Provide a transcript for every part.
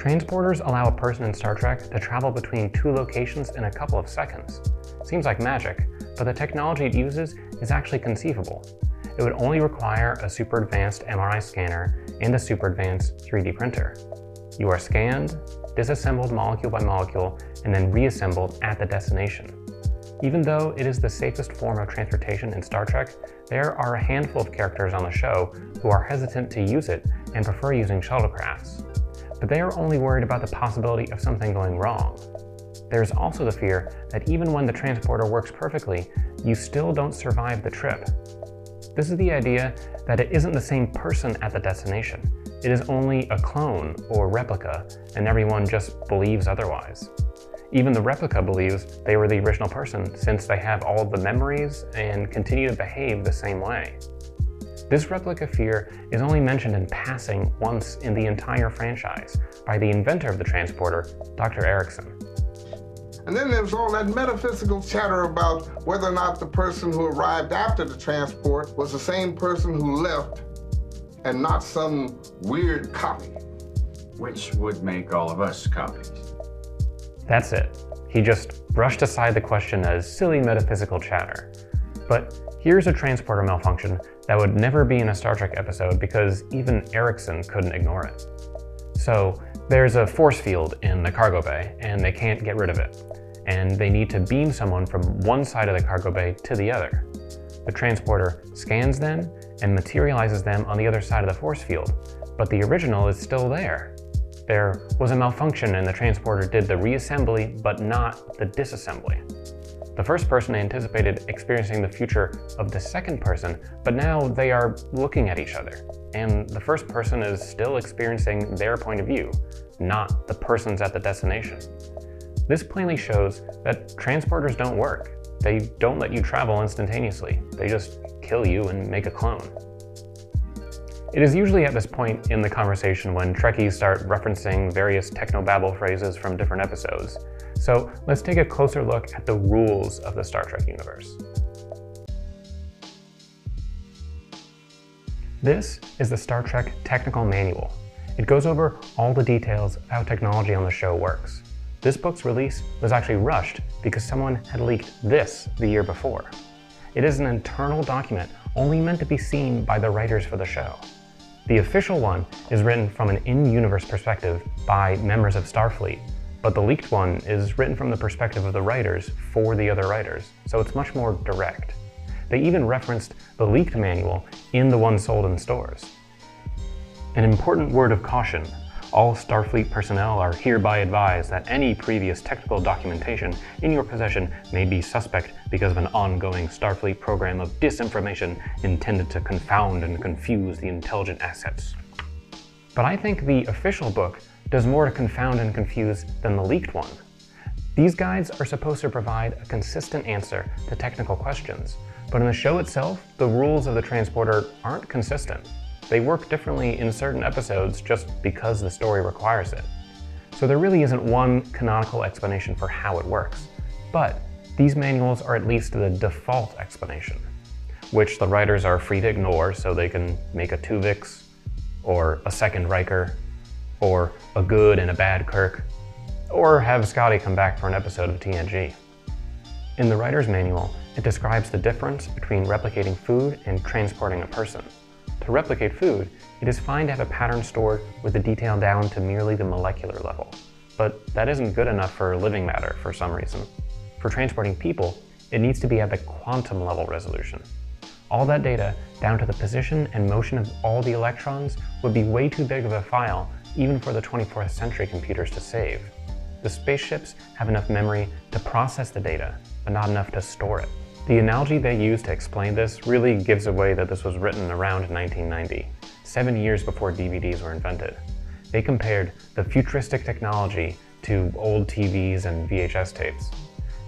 Transporters allow a person in Star Trek to travel between two locations in a couple of seconds. Seems like magic, but the technology it uses is actually conceivable. It would only require a super advanced MRI scanner and a super advanced 3D printer. You are scanned, disassembled molecule by molecule, and then reassembled at the destination. Even though it is the safest form of transportation in Star Trek, there are a handful of characters on the show who are hesitant to use it and prefer using shuttlecrafts. But they are only worried about the possibility of something going wrong. There's also the fear that even when the transporter works perfectly, you still don't survive the trip. This is the idea that it isn't the same person at the destination. It is only a clone or replica, and everyone just believes otherwise. Even the replica believes they were the original person since they have all of the memories and continue to behave the same way. This replica fear is only mentioned in passing once in the entire franchise by the inventor of the transporter, Dr. Erickson. And then there's all that metaphysical chatter about whether or not the person who arrived after the transport was the same person who left and not some weird copy. Which would make all of us copies. That's it. He just brushed aside the question as silly metaphysical chatter. But here's a transporter malfunction that would never be in a Star Trek episode because even Erickson couldn't ignore it. So there's a force field in the cargo bay and they can't get rid of it. And they need to beam someone from one side of the cargo bay to the other. The transporter scans them and materializes them on the other side of the force field, but the original is still there. There was a malfunction and the transporter did the reassembly, but not the disassembly. The first person anticipated experiencing the future of the second person, but now they are looking at each other, and the first person is still experiencing their point of view, not the person's at the destination. This plainly shows that transporters don't work. They don't let you travel instantaneously. They just kill you and make a clone. It is usually at this point in the conversation when Trekkies start referencing various technobabble phrases from different episodes. So let's take a closer look at the rules of the Star Trek universe. This is the Star Trek Technical Manual. It goes over all the details of how technology on the show works. This book's release was actually rushed because someone had leaked this the year before. It is an internal document only meant to be seen by the writers for the show. The official one is written from an in-universe perspective by members of Starfleet, but the leaked one is written from the perspective of the writers for the other writers, so it's much more direct. They even referenced the leaked manual in the one sold in stores. An important word of caution: all Starfleet personnel are hereby advised that any previous technical documentation in your possession may be suspect because of an ongoing Starfleet program of disinformation intended to confound and confuse the intelligent assets. But I think the official book does more to confound and confuse than the leaked one. These guides are supposed to provide a consistent answer to technical questions, but in the show itself, the rules of the transporter aren't consistent. They work differently in certain episodes just because the story requires it. So there really isn't one canonical explanation for how it works. But these manuals are at least the default explanation, which the writers are free to ignore so they can make a Tuvix, or a second Riker, or a good and a bad Kirk, or have Scotty come back for an episode of TNG. In the writer's manual, it describes the difference between replicating food and transporting a person. To replicate food, it is fine to have a pattern stored with the detail down to merely the molecular level. But that isn't good enough for living matter for some reason. For transporting people, it needs to be at the quantum level resolution. All that data, down to the position and motion of all the electrons, would be way too big of a file even for the 24th century computers to save. The spaceships have enough memory to process the data, but not enough to store it. The analogy they use to explain this really gives away that this was written around 1990, 7 years before DVDs were invented. They compared the futuristic technology to old TVs and VHS tapes.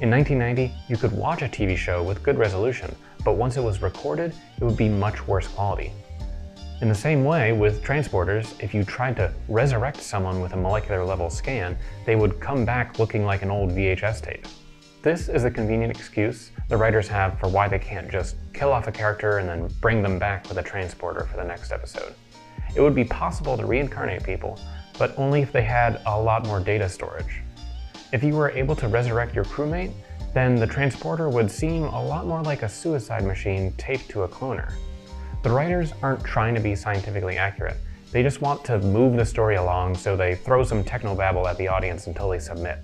In 1990, you could watch a TV show with good resolution, but once it was recorded, it would be much worse quality. In the same way, with transporters, if you tried to resurrect someone with a molecular level scan, they would come back looking like an old VHS tape. This is a convenient excuse the writers have for why they can't just kill off a character and then bring them back with a transporter for the next episode. It would be possible to reincarnate people, but only if they had a lot more data storage. If you were able to resurrect your crewmate, then the transporter would seem a lot more like a suicide machine taped to a cloner. The writers aren't trying to be scientifically accurate. They just want to move the story along, so they throw some technobabble at the audience until they submit.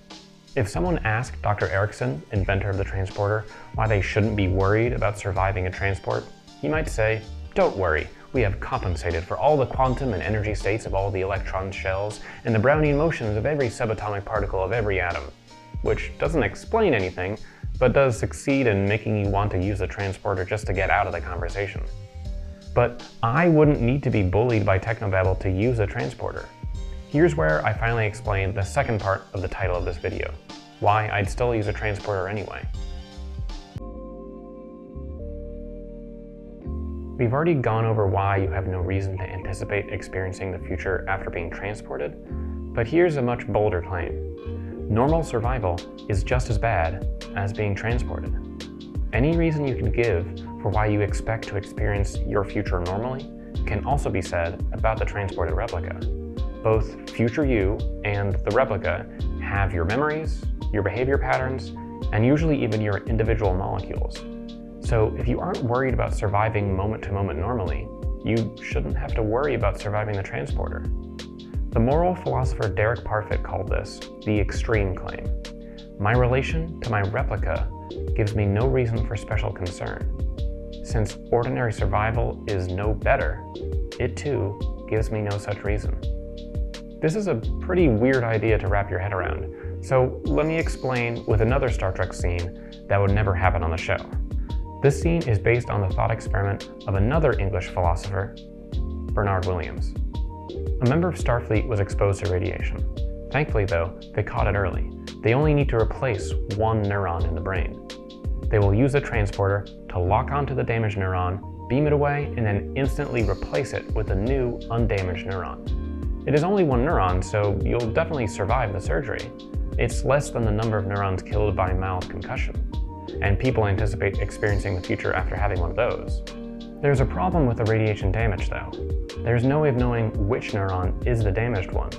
If someone asked Dr. Erickson, inventor of the transporter, why they shouldn't be worried about surviving a transport, he might say, "Don't worry, we have compensated for all the quantum and energy states of all the electron shells and the Brownian motions of every subatomic particle of every atom," which doesn't explain anything, but does succeed in making you want to use the transporter just to get out of the conversation. But I wouldn't need to be bullied by technobabble to use a transporter. Here's where I finally explain the second part of the title of this video, why I'd still use a transporter anyway. We've already gone over why you have no reason to anticipate experiencing the future after being transported, but here's a much bolder claim. Normal survival is just as bad as being transported. Any reason you can give for why you expect to experience your future normally can also be said about the transported replica. Both future you and the replica have your memories, your behavior patterns, and usually even your individual molecules. So if you aren't worried about surviving moment to moment normally, you shouldn't have to worry about surviving the transporter. The moral philosopher Derek Parfit called this the extreme claim. My relation to my replica gives me no reason for special concern. Since ordinary survival is no better, it too gives me no such reason. This is a pretty weird idea to wrap your head around, so let me explain with another Star Trek scene that would never happen on the show. This scene is based on the thought experiment of another English philosopher, Bernard Williams. A member of Starfleet was exposed to radiation. Thankfully though, they caught it early. They only need to replace one neuron in the brain. They will use the transporter to lock onto the damaged neuron, beam it away, and then instantly replace it with a new, undamaged neuron. It is only one neuron, so you'll definitely survive the surgery. It's less than the number of neurons killed by mild concussion, and people anticipate experiencing the future after having one of those. There's a problem with the radiation damage though. There's no way of knowing which neuron is the damaged one,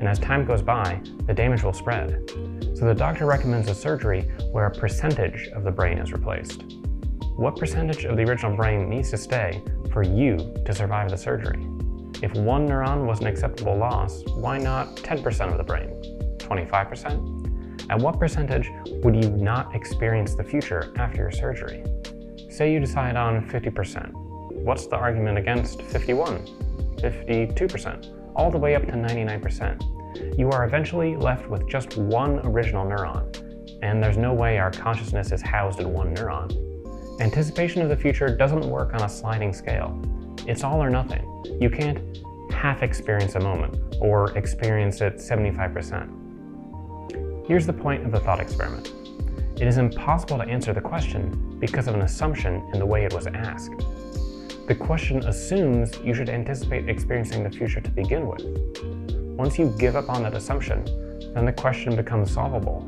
and as time goes by, the damage will spread. So the doctor recommends a surgery where a percentage of the brain is replaced. What percentage of the original brain needs to stay for you to survive the surgery? If one neuron was an acceptable loss, why not 10% of the brain? 25%? At what percentage would you not experience the future after your surgery? Say you decide on 50%. What's the argument against 51, 52%, all the way up to 99%? You are eventually left with just one original neuron, and there's no way our consciousness is housed in one neuron. Anticipation of the future doesn't work on a sliding scale. It's all or nothing. You can't half experience a moment, or experience it 75%. Here's the point of the thought experiment. It is impossible to answer the question because of an assumption in the way it was asked. The question assumes you should anticipate experiencing the future to begin with. Once you give up on that assumption, then the question becomes solvable.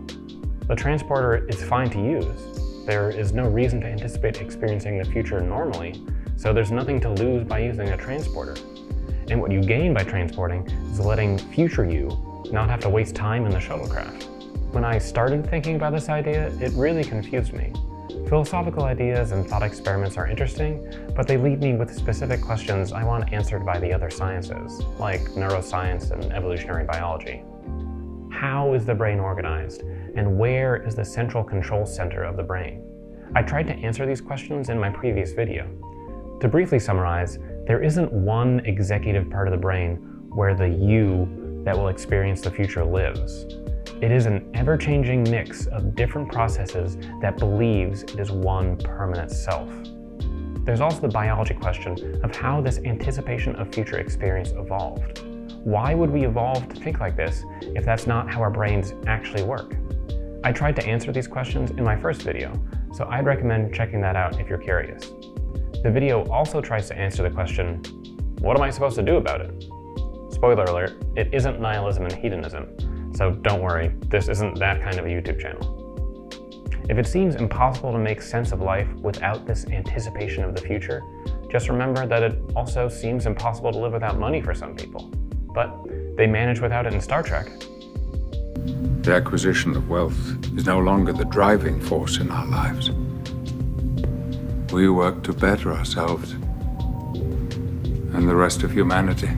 The transporter is fine to use. There is no reason to anticipate experiencing the future normally, so there's nothing to lose by using a transporter. And what you gain by transporting is letting future you not have to waste time in the shuttlecraft. When I started thinking about this idea, it really confused me. Philosophical ideas and thought experiments are interesting, but they leave me with specific questions I want answered by the other sciences, like neuroscience and evolutionary biology. How is the brain organized, and where is the central control center of the brain? I tried to answer these questions in my previous video. To briefly summarize, there isn't one executive part of the brain where the you that will experience the future lives. It is an ever-changing mix of different processes that believes it is one permanent self. There's also the biology question of how this anticipation of future experience evolved. Why would we evolve to think like this if that's not how our brains actually work? I tried to answer these questions in my first video, so I'd recommend checking that out if you're curious. The video also tries to answer the question, what am I supposed to do about it? Spoiler alert, it isn't nihilism and hedonism. So don't worry, this isn't that kind of a YouTube channel. If it seems impossible to make sense of life without this anticipation of the future, just remember that it also seems impossible to live without money for some people. But They manage without it in Star Trek. The acquisition of wealth is no longer the driving force in our lives. We work to better ourselves and the rest of humanity.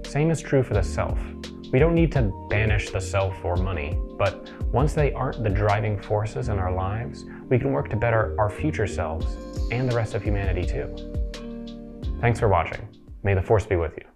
Same is true for the self. We don't need to banish the self or money, but once they aren't the driving forces in our lives, we can work to better our future selves and the rest of humanity too. Thanks for watching. May the Force be with you.